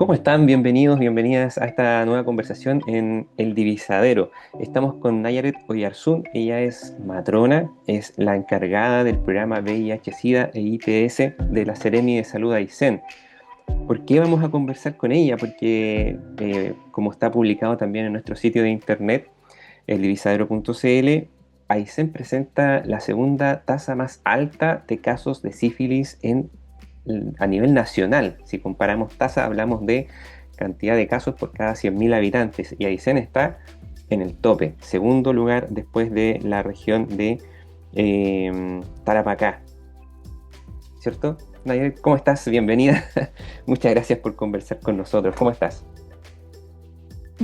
¿Cómo están? Bienvenidos, bienvenidas a esta nueva conversación en El Divisadero. Estamos con Nayaret Oyarzún, ella es matrona, es la encargada del programa VIH-Sida e ITS de la Seremi de Salud Aysén. ¿Por qué vamos a conversar con ella? Porque, como está publicado también en nuestro sitio de internet, eldivisadero.cl, Aysén presenta la segunda tasa más alta de casos de sífilis a nivel nacional. Si comparamos tasa, hablamos de cantidad de casos por cada 100.000 habitantes, y Aysén está en el tope, segundo lugar después de la región de Tarapacá, ¿cierto? Nayaret, ¿cómo estás? Bienvenida. Muchas gracias por conversar con nosotros. ¿Cómo estás?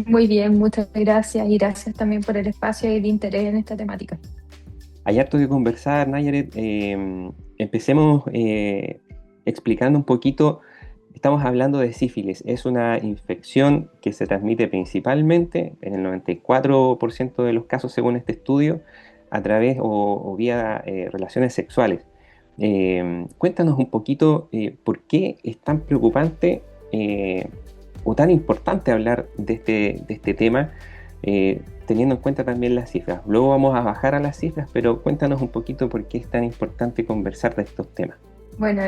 Muy bien, muchas gracias y gracias también por el espacio y el interés en esta temática. Hay harto que conversar, Nayaret. Empecemos explicando un poquito. Estamos hablando de sífilis. Es una infección que se transmite principalmente, en el 94% de los casos, según este estudio, a través o vía relaciones sexuales. Cuéntanos un poquito por qué es tan preocupante o tan importante hablar de este tema, teniendo en cuenta también las cifras. Luego vamos a bajar a las cifras, pero cuéntanos un poquito por qué es tan importante conversar de estos temas. Bueno,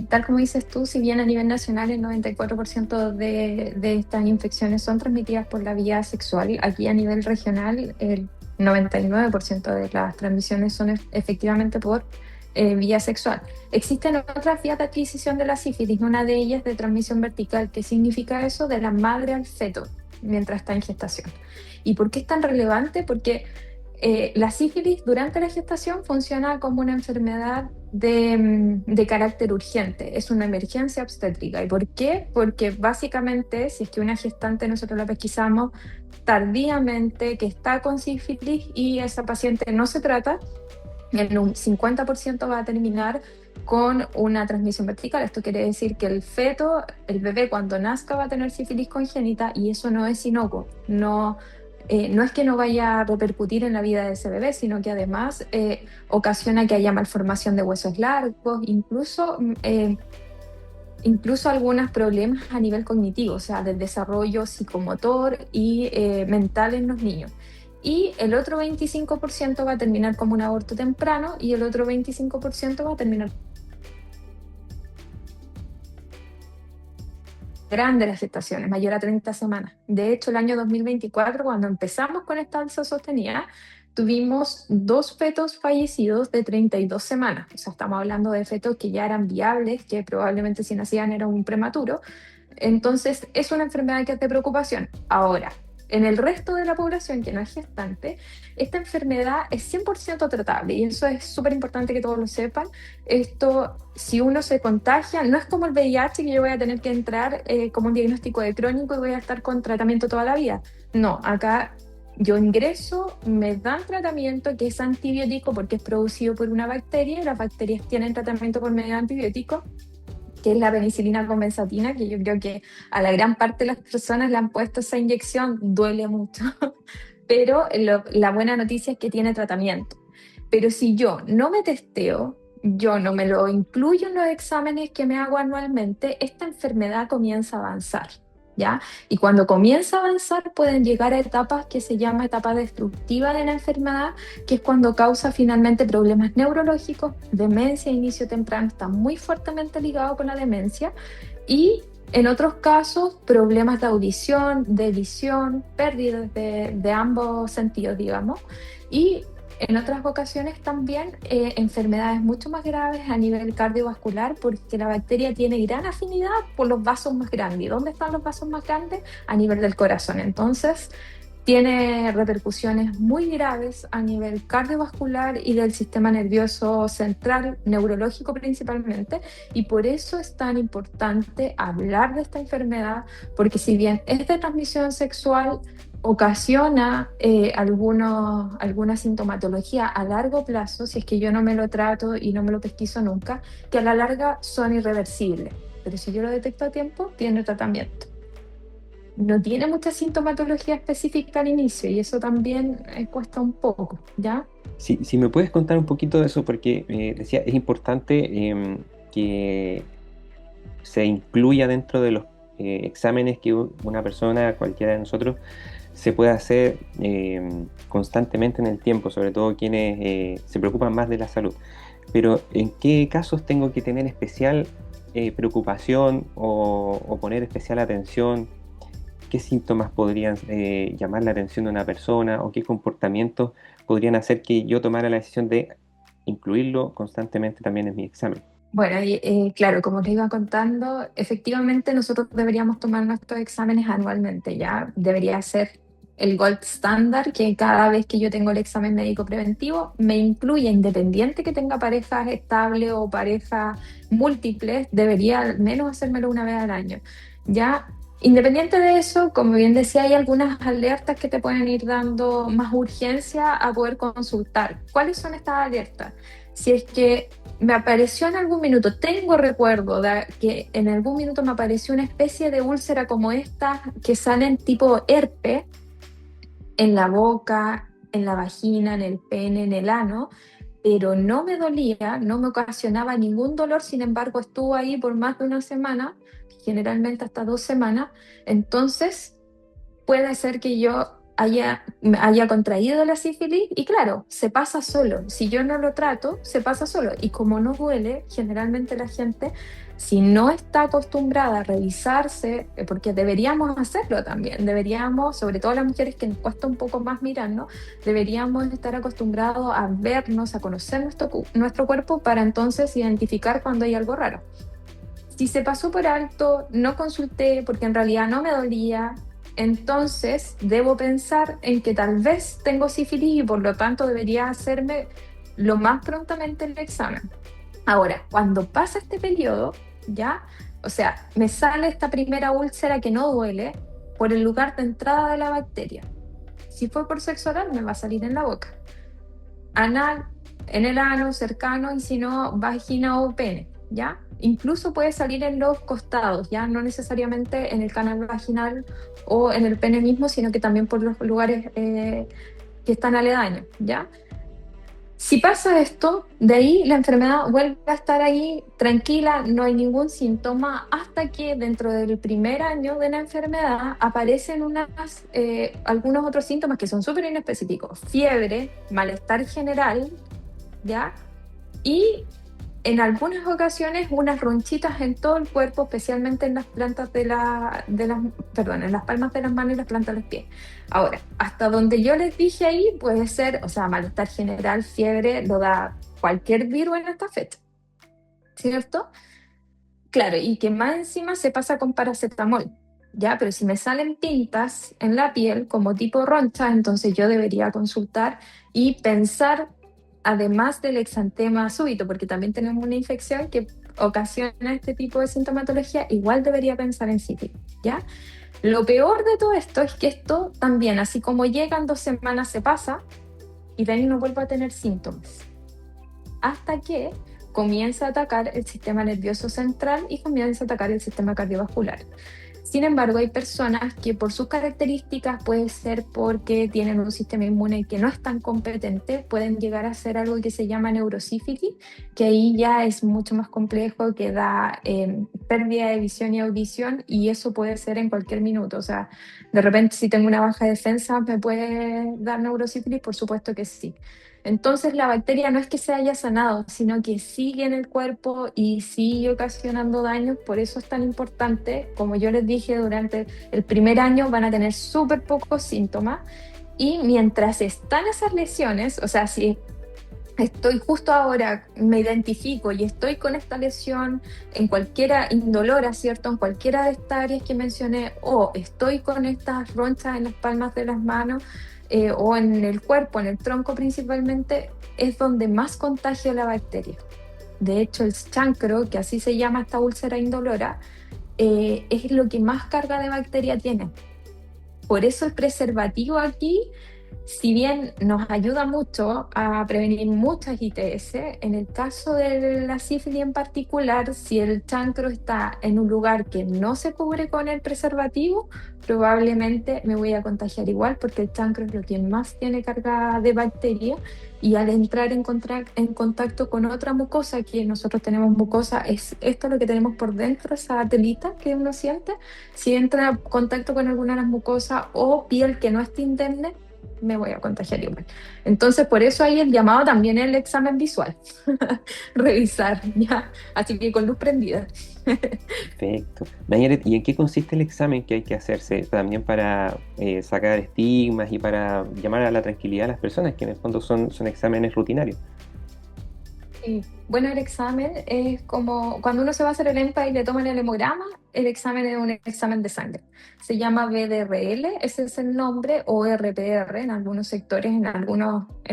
tal como dices tú, si bien a nivel nacional el 94% de estas infecciones son transmitidas por la vía sexual, aquí a nivel regional el 99% de las transmisiones son efectivamente por vía sexual. Existen otras vías de adquisición de la sífilis, una de ellas de transmisión vertical. ¿Qué significa eso? De la madre al feto mientras está en gestación. ¿Y por qué es tan relevante? Porque la sífilis durante la gestación funciona como una enfermedad de carácter urgente, es una emergencia obstétrica. ¿Y por qué? Porque básicamente, si es que una gestante nosotros la pesquisamos tardíamente, que está con sífilis y esa paciente no se trata, en un 50% va a terminar con una transmisión vertical. Esto quiere decir que el feto, el bebé cuando nazca va a tener sífilis congénita y eso no es inocuo. No es que no vaya a repercutir en la vida de ese bebé, sino que además ocasiona que haya malformación de huesos largos, incluso algunos problemas a nivel cognitivo, o sea, del desarrollo psicomotor y mental en los niños. Y el otro 25% va a terminar como un aborto temprano y el otro 25% va a terminar grande las gestaciones, mayor a 30 semanas. De hecho, el año 2024, cuando empezamos con esta alza sostenida, tuvimos dos fetos fallecidos de 32 semanas. O sea, estamos hablando de fetos que ya eran viables, que probablemente si nacían era un prematuro. Entonces, es una enfermedad que es de preocupación. Ahora, en el resto de la población que no es gestante, esta enfermedad es 100% tratable y eso es súper importante que todos lo sepan. Esto, si uno se contagia, no es como el VIH que yo voy a tener que entrar como un diagnóstico de crónico y voy a estar con tratamiento toda la vida. No, acá yo ingreso, me dan tratamiento que es antibiótico porque es producido por una bacteria y las bacterias tienen tratamiento por medio de antibióticos, que es la penicilina condensatina, que yo creo que a la gran parte de las personas le han puesto esa inyección, duele mucho, pero la buena noticia es que tiene tratamiento. Pero si yo no me testeo, yo no me lo incluyo en los exámenes que me hago anualmente, esta enfermedad comienza a avanzar, ¿ya? Y cuando comienza a avanzar pueden llegar a etapas que se llama etapa destructiva de la enfermedad, que es cuando causa finalmente problemas neurológicos, demencia a inicio temprano, está muy fuertemente ligado con la demencia, y en otros casos problemas de audición, de visión, pérdidas de ambos sentidos, digamos, y en otras ocasiones también enfermedades mucho más graves a nivel cardiovascular porque la bacteria tiene gran afinidad por los vasos más grandes. ¿Y dónde están los vasos más grandes? A nivel del corazón. Entonces, tiene repercusiones muy graves a nivel cardiovascular y del sistema nervioso central, neurológico principalmente, y por eso es tan importante hablar de esta enfermedad, porque si bien es de transmisión sexual, ocasiona alguna sintomatología a largo plazo, si es que yo no me lo trato y no me lo pesquiso nunca, que a la larga son irreversibles. Pero si yo lo detecto a tiempo, tiene tratamiento. No tiene mucha sintomatología específica al inicio y eso también cuesta un poco, ¿ya? Si me puedes contar un poquito de eso, porque decía, es importante que se incluya dentro de los exámenes que una persona, cualquiera de nosotros, se puede hacer constantemente en el tiempo, sobre todo quienes se preocupan más de la salud. Pero ¿en qué casos tengo que tener especial preocupación o poner especial atención? ¿Qué síntomas podrían llamar la atención de una persona o qué comportamientos podrían hacer que yo tomara la decisión de incluirlo constantemente también en mi examen? Bueno, y, claro, como te iba contando, efectivamente nosotros deberíamos tomar nuestros exámenes anualmente, ¿ya? Debería ser el gold standard que cada vez que yo tengo el examen médico preventivo me incluya, independiente que tenga parejas estables o parejas múltiples, debería al menos hacérmelo una vez al año, ¿ya? Independiente de eso, como bien decía, hay algunas alertas que te pueden ir dando más urgencia a poder consultar. ¿Cuáles son estas alertas? Si es que me apareció en algún minuto, tengo recuerdo de que en algún minuto me apareció una especie de úlcera como esta que salen tipo herpes en la boca, en la vagina, en el pene, en el ano, pero no me dolía, no me ocasionaba ningún dolor, sin embargo estuvo ahí por más de una semana, generalmente hasta 2 semanas, entonces puede ser que yo haya contraído la sífilis y claro, se pasa solo. Si yo no lo trato, se pasa solo. Y como no duele, generalmente la gente, si no está acostumbrada a revisarse, porque deberíamos hacerlo también, deberíamos, sobre todo las mujeres que nos cuesta un poco más mirarnos, deberíamos estar acostumbrados a vernos, a conocer nuestro cuerpo para entonces identificar cuando hay algo raro. Si se pasó por alto, no consulté porque en realidad no me dolía, entonces debo pensar en que tal vez tengo sífilis y por lo tanto debería hacerme lo más prontamente el examen. Ahora, cuando pasa este periodo, ya, o sea, me sale esta primera úlcera que no duele por el lugar de entrada de la bacteria. Si fue por sexo oral, me va a salir en la boca. Anal, en el ano, cercano, y si no, vagina o pene, ¿ya? Incluso puede salir en los costados, ya no necesariamente en el canal vaginal o en el pene mismo, sino que también por los lugares que están aledaños, ¿ya? Si pasa esto, de ahí la enfermedad vuelve a estar ahí tranquila, no hay ningún síntoma, hasta que dentro del primer año de la enfermedad aparecen algunos otros síntomas que son súper inespecíficos: fiebre, malestar general, ¿ya? Y en algunas ocasiones unas ronchitas en todo el cuerpo, especialmente en las plantas perdón, en las palmas de las manos y las plantas de los pies. Ahora, hasta donde yo les dije ahí, puede ser, o sea, malestar general, fiebre, lo da cualquier virus en esta fecha, ¿cierto? Claro, y que más encima se pasa con paracetamol, ¿ya? Pero si me salen pintas en la piel como tipo ronchas, entonces yo debería consultar y pensar, además del exantema súbito, porque también tenemos una infección que ocasiona este tipo de sintomatología, igual debería pensar en sífilis, ¿ya? Lo peor de todo esto es que esto también, así como llega en 2 semanas, se pasa y de ahí no vuelvo a tener síntomas hasta que comienza a atacar el sistema nervioso central y comienza a atacar el sistema cardiovascular. Sin embargo, hay personas que por sus características, puede ser porque tienen un sistema inmune que no es tan competente, pueden llegar a hacer algo que se llama neurosífilis, que ahí ya es mucho más complejo, que da pérdida de visión y audición, y eso puede ser en cualquier minuto. O sea, de repente si tengo una baja defensa, ¿me puede dar neurosífilis? Por supuesto que sí. Entonces la bacteria no es que se haya sanado, sino que sigue en el cuerpo y sigue ocasionando daños. Por eso es tan importante, como yo les dije, durante el primer año van a tener súper pocos síntomas, y mientras están esas lesiones, o sea, si estoy justo ahora, me identifico y estoy con esta lesión en cualquiera indolora, ¿cierto? En cualquiera de estas áreas que mencioné, o estoy con estas ronchas en las palmas de las manos, o en el cuerpo, en el tronco principalmente, es donde más contagia la bacteria. De hecho, el chancro, que así se llama esta úlcera indolora, es lo que más carga de bacteria tiene. Por eso el preservativo aquí si bien nos ayuda mucho a prevenir muchas ITS, en el caso de la sífilis en particular, si el chancro está en un lugar que no se cubre con el preservativo, probablemente me voy a contagiar igual porque el chancro es lo que más tiene carga de bacterias y al entrar en contacto con otra mucosa, que nosotros tenemos mucosa, es esto lo que tenemos por dentro, esa telita que uno siente, si entra en contacto con alguna de las mucosas o piel que no esté indemne, me voy a contagiar igual. Entonces, por eso ahí el llamado también es el examen visual. Revisar, ya. Así que con luz prendida. Perfecto. Nayaret, ¿y en qué consiste el examen que hay que hacerse también para sacar estigmas y para llamar a la tranquilidad a las personas, que en el fondo son exámenes rutinarios? Sí. Bueno, el examen es como cuando uno se va a hacer el EMPA y le toman el hemograma, el examen es un examen de sangre. Se llama BDRL, ese es el nombre, o RPR en algunos sectores, en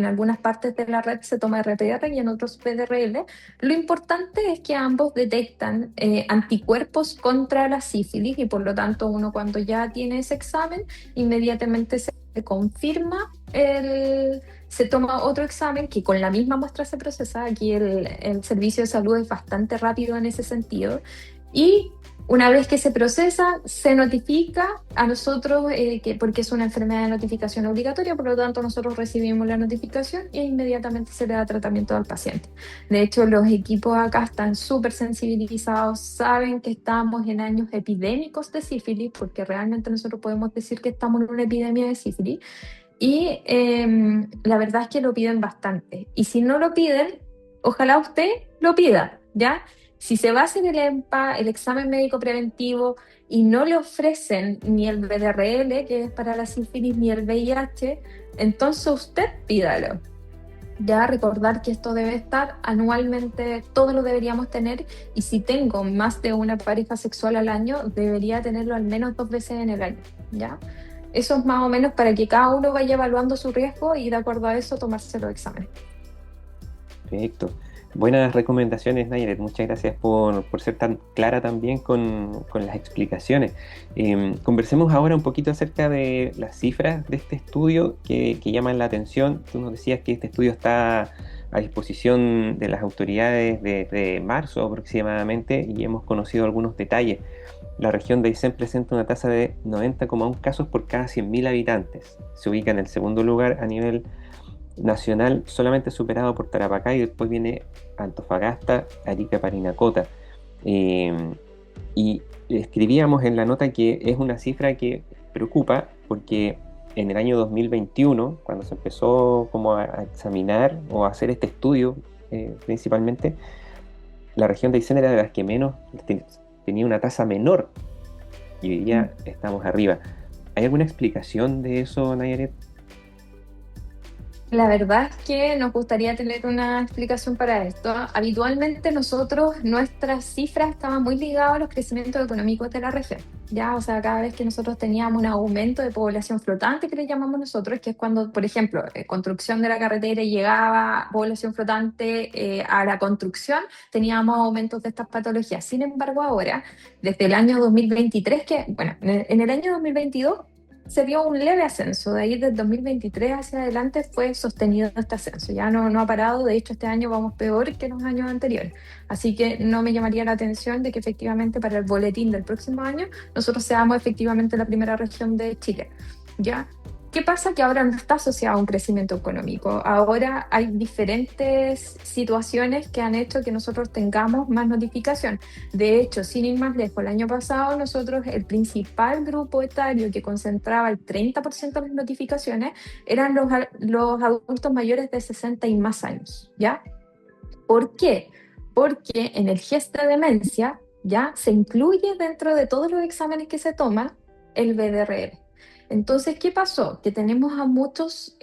algunas partes de la red se toma RPR y en otros BDRL. Lo importante es que ambos detectan anticuerpos contra la sífilis y por lo tanto uno cuando ya tiene ese examen, inmediatamente se confirma se toma otro examen que con la misma muestra se procesa. Aquí el servicio de salud es bastante rápido en ese sentido. Y una vez que se procesa, se notifica a nosotros, porque es una enfermedad de notificación obligatoria, por lo tanto nosotros recibimos la notificación e inmediatamente se le da tratamiento al paciente. De hecho, los equipos acá están súper sensibilizados, saben que estamos en años epidémicos de sífilis, porque realmente nosotros podemos decir que estamos en una epidemia de sífilis. Y la verdad es que lo piden bastante. Y si no lo piden, ojalá usted lo pida, ¿ya? Si se va a hacer el EMPA, el examen médico preventivo, y no le ofrecen ni el VDRL, que es para la sífilis, ni el VIH, entonces usted pídalo. Ya recordar que esto debe estar anualmente, todos lo deberíamos tener, y si tengo más de una pareja sexual al año, debería tenerlo al menos 2 veces en el año, ¿ya? Eso es más o menos para que cada uno vaya evaluando su riesgo y de acuerdo a eso tomarse los exámenes. Perfecto. Buenas recomendaciones, Nayaret. Muchas gracias por ser tan clara también con las explicaciones. Conversemos ahora un poquito acerca de las cifras de este estudio que llaman la atención. Tú nos decías que este estudio está a disposición de las autoridades desde marzo aproximadamente y hemos conocido algunos detalles. La región de Aysén presenta una tasa de 90,1 casos por cada 100.000 habitantes. Se ubica en el segundo lugar a nivel nacional, solamente superado por Tarapacá y después viene Antofagasta, Arica, Parinacota. Eh, y escribíamos en la nota que es una cifra que preocupa porque en el año 2021, cuando se empezó como a examinar o a hacer este estudio principalmente, la región de Aysén era de las que menos tenía una tasa menor y hoy día estamos arriba. ¿Hay alguna explicación de eso, Nayaret? La verdad es que nos gustaría tener una explicación para esto. Habitualmente nosotros, nuestras cifras estaban muy ligadas a los crecimientos económicos de la región. Ya, o sea, cada vez que nosotros teníamos un aumento de población flotante, que le llamamos nosotros, que es cuando, por ejemplo, construcción de la carretera y llegaba población flotante a la construcción, teníamos aumentos de estas patologías. Sin embargo, ahora, desde el año 2023, que, bueno, en el año 2022 se vio un leve ascenso. De ahí del 2023 hacia adelante fue sostenido este ascenso. Ya no ha parado. De hecho, este año vamos peor que los años anteriores. Así que no me llamaría la atención de que efectivamente para el boletín del próximo año nosotros seamos efectivamente la primera región de Chile. ¿Ya? ¿Qué pasa? Que ahora no está asociado a un crecimiento económico. Ahora hay diferentes situaciones que han hecho que nosotros tengamos más notificación. De hecho, sin ir más lejos, el año pasado nosotros, el principal grupo etario que concentraba el 30% de las notificaciones eran los adultos mayores de 60 y más años, ¿ya? ¿Por qué? Porque en el GES de demencia, ¿ya? Se incluye dentro de todos los exámenes que se toman el BDRL. Entonces, ¿qué pasó? Que tenemos a muchos,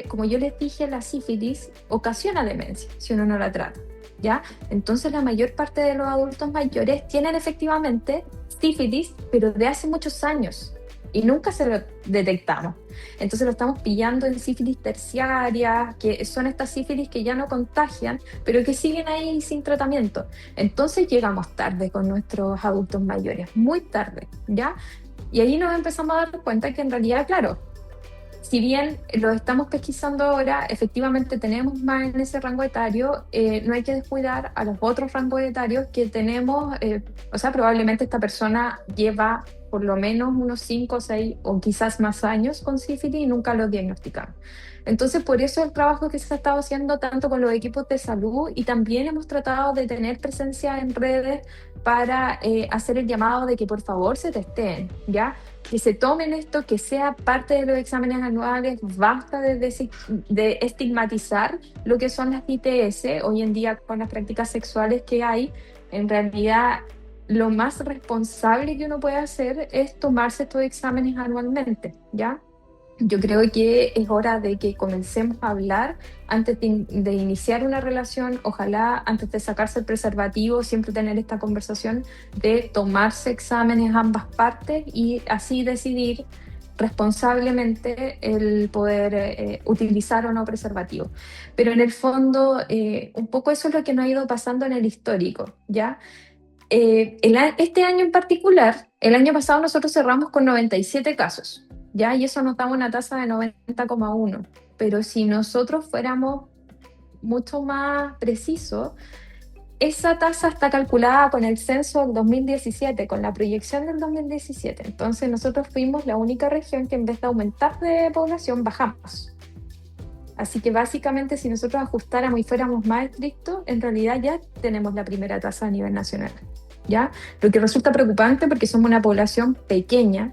como yo les dije, la sífilis ocasiona demencia si uno no la trata, ¿ya? Entonces, la mayor parte de los adultos mayores tienen efectivamente sífilis, pero de hace muchos años y nunca se lo detectamos. Entonces, lo estamos pillando en sífilis terciarias, que son estas sífilis que ya no contagian, pero que siguen ahí sin tratamiento. Entonces, llegamos tarde con nuestros adultos mayores, muy tarde, ¿ya? Y ahí nos empezamos a dar cuenta que en realidad, claro, Si bien lo estamos pesquisando ahora, efectivamente tenemos más en ese rango etario, no hay que descuidar a los otros rangos etarios que tenemos, o sea, probablemente esta persona lleva por lo menos unos 5, 6 o quizás más años con sífilis y nunca lo diagnosticamos. Entonces, por eso el trabajo que se ha estado haciendo tanto con los equipos de salud y también hemos tratado de tener presencia en redes para hacer el llamado de que por favor se testeen, ¿ya? Que se tomen esto, que sea parte de los exámenes anuales, basta de estigmatizar lo que son las ITS. Hoy en día con las prácticas sexuales que hay, en realidad lo más responsable que uno puede hacer es tomarse estos exámenes anualmente, ¿ya? Yo creo que es hora de que comencemos a hablar antes de iniciar una relación, ojalá antes de sacarse el preservativo, siempre tener esta conversación de tomarse exámenes ambas partes y así decidir responsablemente el poder utilizar o no preservativo. Pero en el fondo, un poco eso es lo que nos ha ido pasando en el histórico, ¿ya? Este año en particular, el año pasado nosotros cerramos con 97 casos, ¿ya? Y eso nos daba una tasa de 90,1. Pero si nosotros fuéramos mucho más precisos, esa tasa está calculada con el censo del 2017, con la proyección del 2017. Entonces nosotros fuimos la única región que en vez de aumentar de población, bajamos. Así que básicamente si nosotros ajustáramos y fuéramos más estrictos, en realidad ya tenemos la primera tasa a nivel nacional, ¿ya? Lo que resulta preocupante porque somos una población pequeña,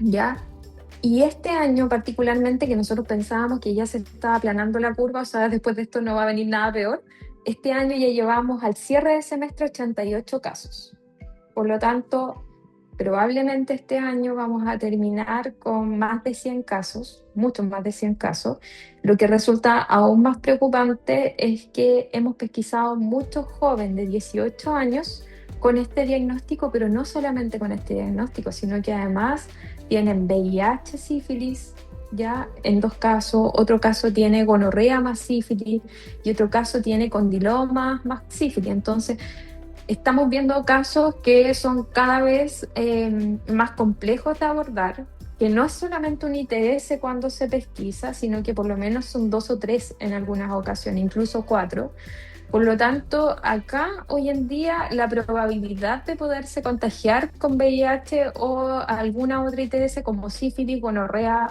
¿ya? Y este año particularmente, que nosotros pensábamos que ya se estaba aplanando la curva, o sea, después de esto no va a venir nada peor, este año ya llevamos al cierre de semestre 88 casos. Por lo tanto, probablemente este año vamos a terminar con más de 100 casos, mucho más de 100 casos. Lo que resulta aún más preocupante es que hemos pesquisado muchos jóvenes de 18 años con este diagnóstico, pero no solamente con este diagnóstico, sino que además tienen VIH, sífilis, ya en 2 casos, otro caso tiene gonorrea más sífilis y otro caso tiene condiloma más sífilis. Entonces, estamos viendo casos que son cada vez más complejos de abordar, que no es solamente un ITS cuando se pesquisa, sino que por lo menos son 2 o 3 en algunas ocasiones, incluso 4. Por lo tanto, acá hoy en día la probabilidad de poderse contagiar con VIH o alguna otra ITS como sífilis, gonorrea,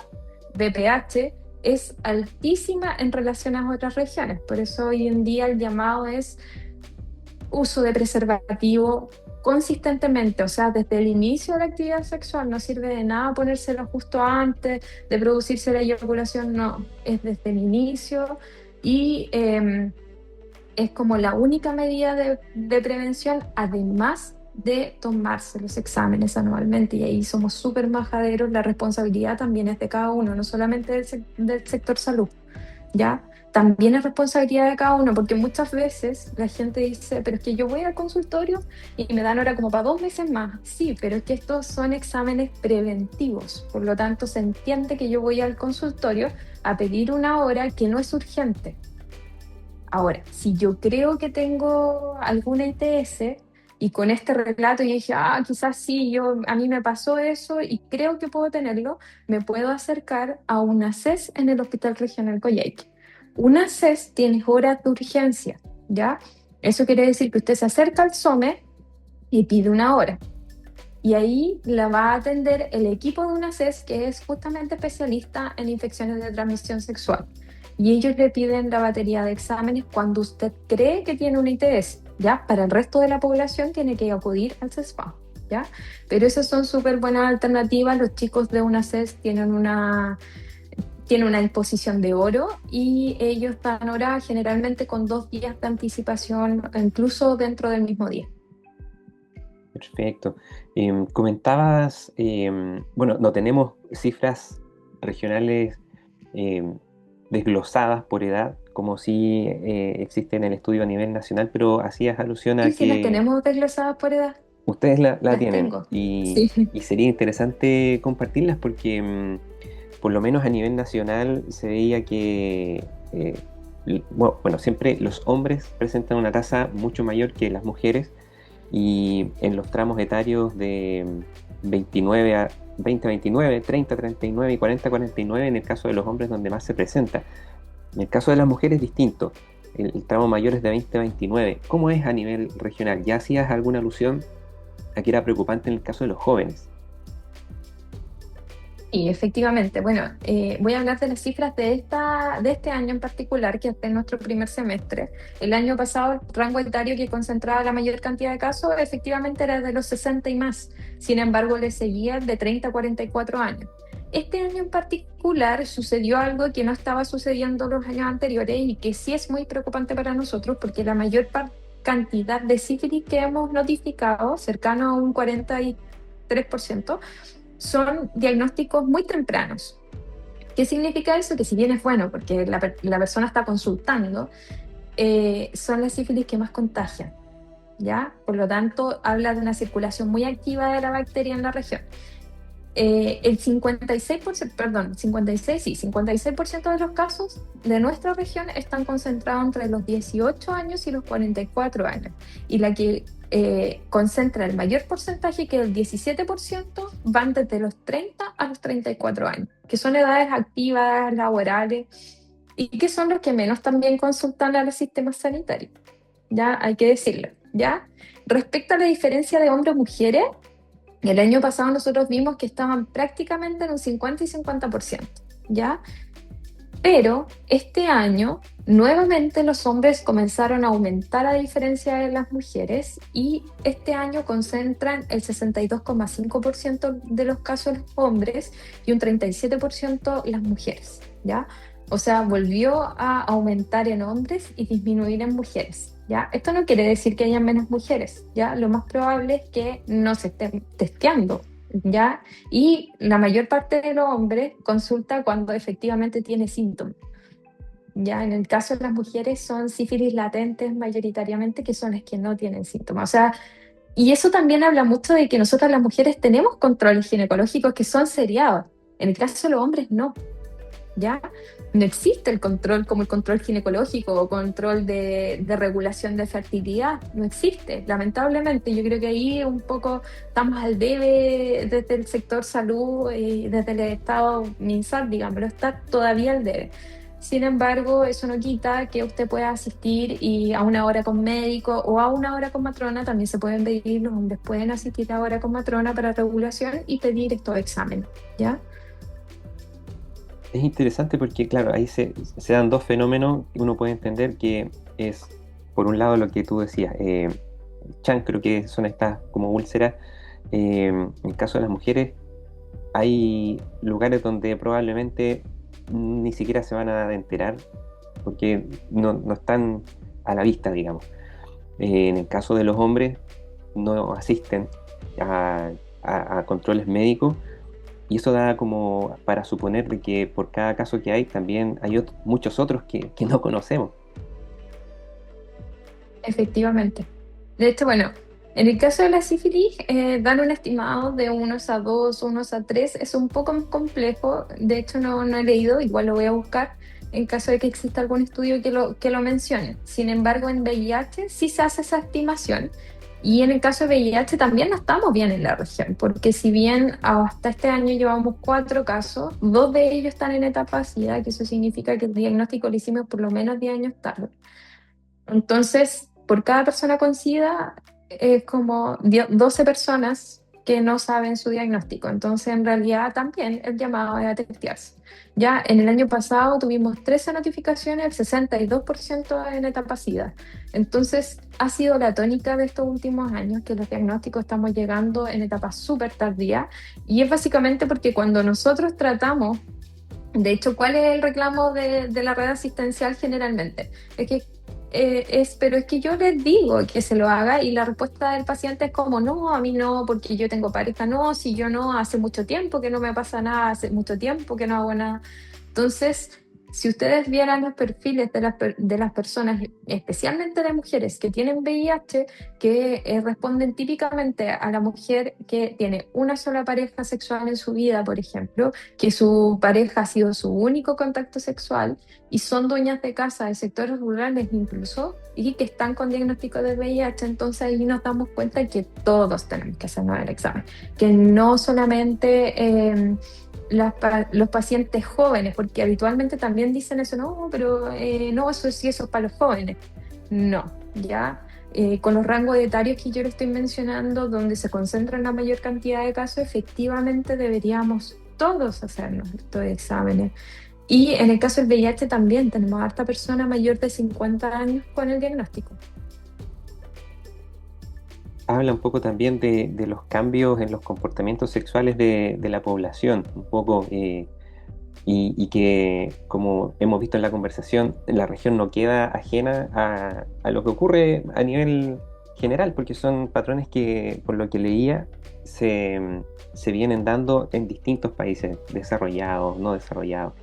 VPH es altísima en relación a otras regiones. Por eso hoy en día el llamado es uso de preservativo consistentemente, o sea, desde el inicio de la actividad sexual. No sirve de nada ponérselo justo antes de producirse la eyaculación, no, es desde el inicio y es como la única medida de prevención, además de tomarse los exámenes anualmente, y ahí somos súper majaderos. La responsabilidad también es de cada uno, no solamente del sector salud, ¿ya? También es responsabilidad de cada uno, porque muchas veces la gente dice, pero es que yo voy al consultorio y me dan hora como para 2 meses más. Sí, pero es que estos son exámenes preventivos, por lo tanto se entiende que yo voy al consultorio a pedir una hora que no es urgente. Ahora, si yo creo que tengo alguna ITS y con este relato yo dije, quizás sí, a mí me pasó eso y creo que puedo tenerlo, me puedo acercar a una CES en el Hospital Regional Coyhaique. Una CES tiene horas de urgencia, ¿ya? Eso quiere decir que usted se acerca al SOME y pide una hora. Y ahí la va a atender el equipo de una CES que es justamente especialista en infecciones de transmisión sexual. Y ellos le piden la batería de exámenes cuando usted cree que tiene una ITS, ¿ya? Para el resto de la población tiene que acudir al CESFAM, ¿ya? Pero esas son súper buenas alternativas. Los chicos de una CES tienen una disposición de oro y ellos dan hora generalmente con 2 días de anticipación, incluso dentro del mismo día. Perfecto. Comentabas, bueno, no tenemos cifras regionales desglosadas por edad, como si existe en el estudio a nivel nacional, pero hacías alusión a Sí, sí, las que tenemos desglosadas por edad. ustedes la Las tienen tengo. y, Sí. y sería interesante compartirlas porque por lo menos a nivel nacional se veía que, bueno, siempre los hombres presentan una tasa mucho mayor que las mujeres y en los tramos etarios 29 a 20 a 29, 30 a 39 y 40 a 49 en el caso de los hombres donde más se presenta. En el caso de las mujeres es distinto. El tramo mayor es de 20 a 29. ¿Cómo es a nivel regional? Ya hacías alguna alusión a que era preocupante en el caso de los jóvenes. Y efectivamente, bueno, voy a hablar de las cifras de este año en particular, que es de nuestro primer semestre. El año pasado, el rango etario que concentraba la mayor cantidad de casos efectivamente era de los 60 y más. Sin embargo, le seguía el de 30 a 44 años. Este año en particular sucedió algo que no estaba sucediendo los años anteriores y que sí es muy preocupante para nosotros porque la mayor cantidad de sífilis que hemos notificado, cercano a un 43%, son diagnósticos muy tempranos. ¿Qué significa eso? Que si bien es bueno, porque la persona está consultando, son las sífilis que más contagian, ¿ya? Por lo tanto, habla de una circulación muy activa de la bacteria en la región. El 56%, perdón, 56, sí, 56% de los casos de nuestra región están concentrados entre los 18 años y los 44 años. Y la que concentra el mayor porcentaje, que es el 17%, van desde los 30 a los 34 años, que son edades activas, laborales, y que son los que menos también consultan a los sistemas sanitarios. Ya hay que decirlo, ¿ya? Respecto a la diferencia de hombres-mujeres, el año pasado nosotros vimos que estaban prácticamente en un 50 y 50%, ¿ya? Pero este año nuevamente los hombres comenzaron a aumentar a diferencia de las mujeres y este año concentran el 62,5% de los casos los hombres y un 37% las mujeres, ¿ya? O sea, volvió a aumentar en hombres y disminuir en mujeres, ¿ya? Esto no quiere decir que haya menos mujeres, ¿ya? Lo más probable es que no se estén testeando, ¿ya? Y la mayor parte de los hombres consulta cuando efectivamente tiene síntomas. Ya en el caso de las mujeres son sífilis latentes mayoritariamente, que son las que no tienen síntomas. O sea, y eso también habla mucho de que nosotras las mujeres tenemos controles ginecológicos que son seriados. En el caso de los hombres no, ¿ya? No existe el control como el control ginecológico o control de regulación de fertilidad, no existe, lamentablemente. Yo creo que ahí un poco estamos al debe desde el sector salud y desde el Estado MinSal, digamos, está todavía al debe. Sin embargo, eso no quita que usted pueda asistir y a una hora con médico o a una hora con matrona, también se pueden pedir, los hombres pueden asistir a hora con matrona para regulación y pedir estos exámenes, ¿ya? Es interesante porque, claro, ahí se dan dos fenómenos que uno puede entender que es, por un lado, lo que tú decías, chancro, que son estas como úlceras. En el caso de las mujeres, hay lugares donde probablemente ni siquiera se van a enterar porque no están a la vista, digamos. En el caso de los hombres, no asisten a controles médicos y eso da como para suponer de que por cada caso que hay, también hay muchos otros que no conocemos. Efectivamente. De hecho, bueno, en el caso de la sífilis, dan un estimado de unos a 2, unos a 3. Es un poco más complejo. De hecho, no he leído, igual lo voy a buscar en caso de que exista algún estudio que lo mencione. Sin embargo, en VIH sí se hace esa estimación. Y en el caso de VIH también no estamos bien en la región, porque si bien hasta este año llevamos 4 casos, 2 de ellos están en etapa SIDA, que eso significa que el diagnóstico lo hicimos por lo menos 10 años tarde. Entonces, por cada persona con SIDA es como 12 personas que no saben su diagnóstico. Entonces, en realidad también el llamado es a testearse. Ya en el año pasado tuvimos 13 notificaciones, el 62% en etapa SIDA. Entonces, ha sido la tónica de estos últimos años que los diagnósticos estamos llegando en etapas súper tardías. Y es básicamente porque cuando nosotros tratamos, de hecho, ¿cuál es el reclamo de la red asistencial generalmente? Es que pero es que yo les digo que se lo haga y la respuesta del paciente es como, no, a mí no, porque yo tengo pareja, no, si yo no, hace mucho tiempo que no me pasa nada, hace mucho tiempo que no hago nada. Entonces, Si ustedes vieran los perfiles de las personas, especialmente de mujeres que tienen VIH, que responden típicamente a la mujer que tiene una sola pareja sexual en su vida, por ejemplo, que su pareja ha sido su único contacto sexual y son dueñas de casa de sectores rurales incluso y que están con diagnóstico de VIH, entonces ahí nos damos cuenta que todos tenemos que hacernos el examen, que no solamente los pacientes jóvenes, porque habitualmente también dicen eso, no, pero no, eso sí, eso es para los jóvenes. No, ya. Con los rangos etarios que yo le estoy mencionando, donde se concentran la mayor cantidad de casos, efectivamente deberíamos todos hacernos estos exámenes. Y en el caso del VIH también tenemos harta persona mayor de 50 años con el diagnóstico. Habla un poco también de los cambios en los comportamientos sexuales de la población, un poco, y que, como hemos visto en la conversación, la región no queda ajena a lo que ocurre a nivel general, porque son patrones que, por lo que leía, se vienen dando en distintos países, desarrollados, no desarrollados.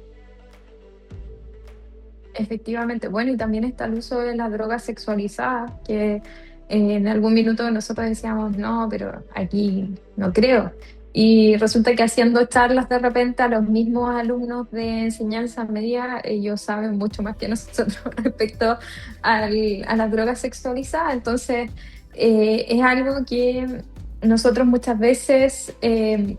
Efectivamente, bueno, y también está el uso de las drogas sexualizadas, que en algún minuto nosotros decíamos, no, pero aquí no creo. Y resulta que haciendo charlas de repente a los mismos alumnos de enseñanza media, ellos saben mucho más que nosotros respecto a las drogas sexualizadas. Entonces, es algo que nosotros muchas veces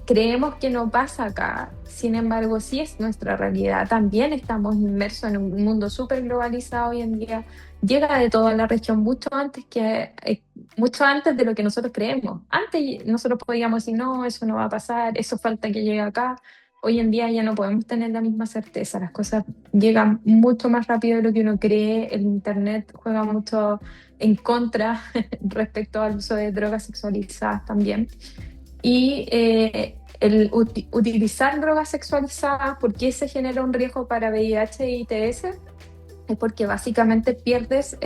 creemos que no pasa acá, sin embargo sí es nuestra realidad. También estamos inmersos en un mundo súper globalizado hoy en día. Llega de toda la región mucho antes de lo que nosotros creemos. Antes nosotros podíamos decir, no, eso no va a pasar, eso falta que llegue acá. Hoy en día ya no podemos tener la misma certeza. Las cosas llegan mucho más rápido de lo que uno cree. El Internet juega mucho en contra respecto al uso de drogas sexualizadas también. Y utilizar drogas sexualizadas, ¿por qué se genera un riesgo para VIH e ITS? Es porque básicamente pierdes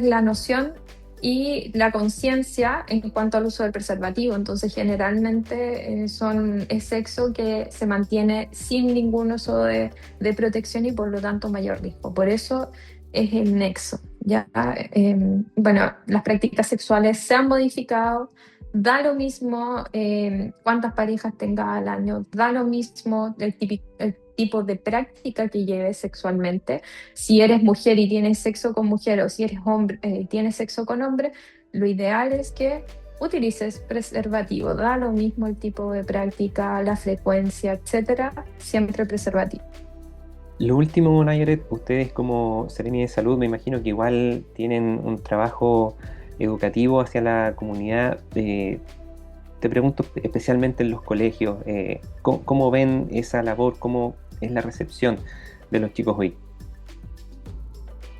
la noción y la conciencia en cuanto al uso del preservativo. Entonces, generalmente es sexo que se mantiene sin ningún uso de protección y por lo tanto mayor riesgo. Por eso es el nexo. Ya, bueno, las prácticas sexuales se han modificado. Da lo mismo cuántas parejas tengas al año, da lo mismo el tipo de práctica que lleves sexualmente. Si eres mujer y tienes sexo con mujer o si eres hombre y tienes sexo con hombre, lo ideal es que utilices preservativo. Da lo mismo el tipo de práctica, la frecuencia, etcétera, siempre preservativo. Lo último, Nayaret, ustedes como Seremi de Salud, me imagino que igual tienen un trabajo educativo hacia la comunidad. Te pregunto especialmente en los colegios, ¿cómo ven esa labor? ¿Cómo es la recepción de los chicos hoy?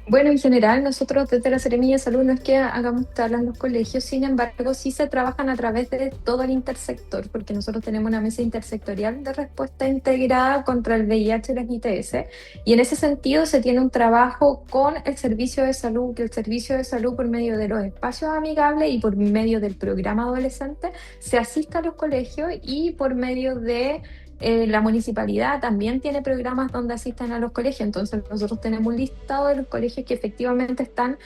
Bueno, en general, nosotros desde la Seremía de Salud no es que hagamos charlas en los colegios, sin embargo, sí se trabajan a través de todo el intersector, porque nosotros tenemos una mesa intersectorial de respuesta integrada contra el VIH y las ITS, y en ese sentido se tiene un trabajo con el servicio de salud, que el servicio de salud por medio de los espacios amigables y por medio del programa adolescente se asista a los colegios y por medio de la municipalidad también tiene programas donde asisten a los colegios, entonces nosotros tenemos un listado de los colegios que efectivamente están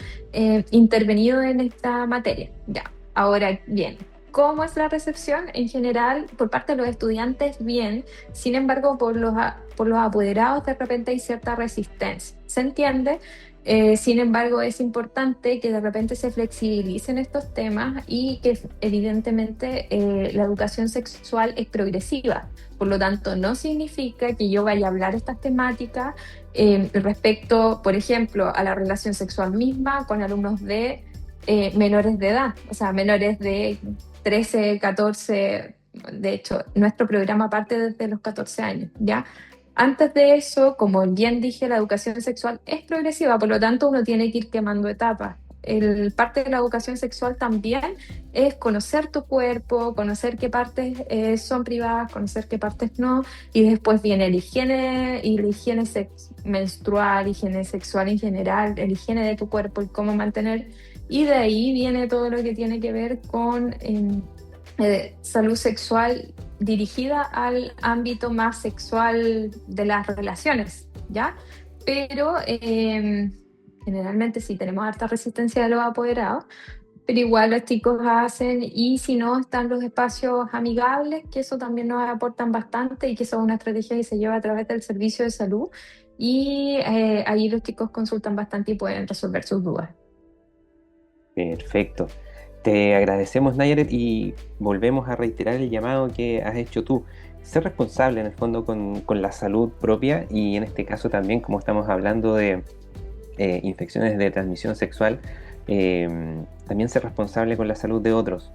intervenidos en esta materia. Ya, ahora bien, ¿cómo es la recepción? En general, por parte de los estudiantes, bien, sin embargo, por los apoderados de repente hay cierta resistencia. ¿Se entiende? Sin embargo, es importante que de repente se flexibilicen estos temas y que evidentemente la educación sexual es progresiva. Por lo tanto, no significa que yo vaya a hablar estas temáticas respecto, por ejemplo, a la relación sexual misma con alumnos de menores de edad, o sea, menores de 13, 14. De hecho, nuestro programa parte desde los 14 años, ¿ya? Antes de eso, como bien dije, la educación sexual es progresiva, por lo tanto uno tiene que ir quemando etapas. Parte de la educación sexual también es conocer tu cuerpo, conocer qué partes son privadas, conocer qué partes no, y después viene el higiene y la higiene menstrual, higiene sexual en general, el higiene de tu cuerpo y cómo mantener, y de ahí viene todo lo que tiene que ver con salud sexual dirigida al ámbito más sexual de las relaciones, ¿ya? Pero generalmente sí tenemos harta resistencia de los apoderados, pero igual los chicos hacen, y si no, están los espacios amigables, que eso también nos aportan bastante y que son una estrategia que se lleva a través del servicio de salud. Y ahí los chicos consultan bastante y pueden resolver sus dudas. Perfecto. Te agradecemos, Nayaret, y volvemos a reiterar el llamado que has hecho tú. Ser responsable en el fondo con la salud propia y en este caso también, como estamos hablando de infecciones de transmisión sexual, también ser responsable con la salud de otros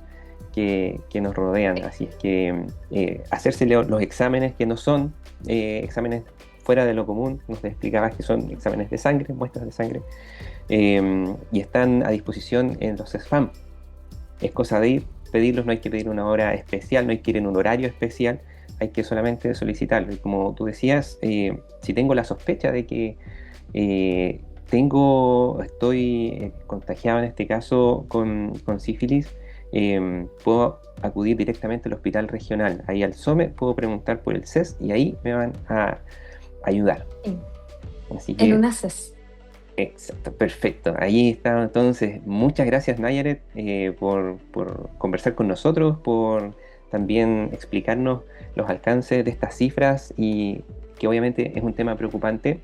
que nos rodean. Así es que hacerse los exámenes que no son exámenes fuera de lo común, nos explicabas que son exámenes de sangre, muestras de sangre, y están a disposición en los SFAM. Es cosa de ir, pedirlos, no hay que pedir una hora especial, no hay que ir en un horario especial, hay que solamente solicitarlo. Y como tú decías, si tengo la sospecha de que eh, estoy contagiado en este caso con sífilis, puedo acudir directamente al hospital regional, ahí al SOME, puedo preguntar por el CES y ahí me van a ayudar. En, Así en que una CES. exacto, perfecto. Ahí está. Entonces, muchas gracias, Nayaret, por conversar con nosotros, por también explicarnos los alcances de estas cifras y que obviamente es un tema preocupante,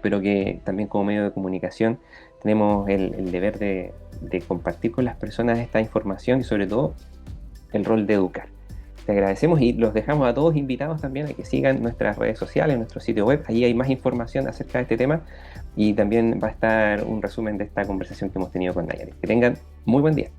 pero que también como medio de comunicación tenemos el deber de compartir con las personas esta información y sobre todo el rol de educar. Te agradecemos y los dejamos a todos invitados también a que sigan nuestras redes sociales, nuestro sitio web. Allí hay más información acerca de este tema y también va a estar un resumen de esta conversación que hemos tenido con Nayarit. Que tengan muy buen día.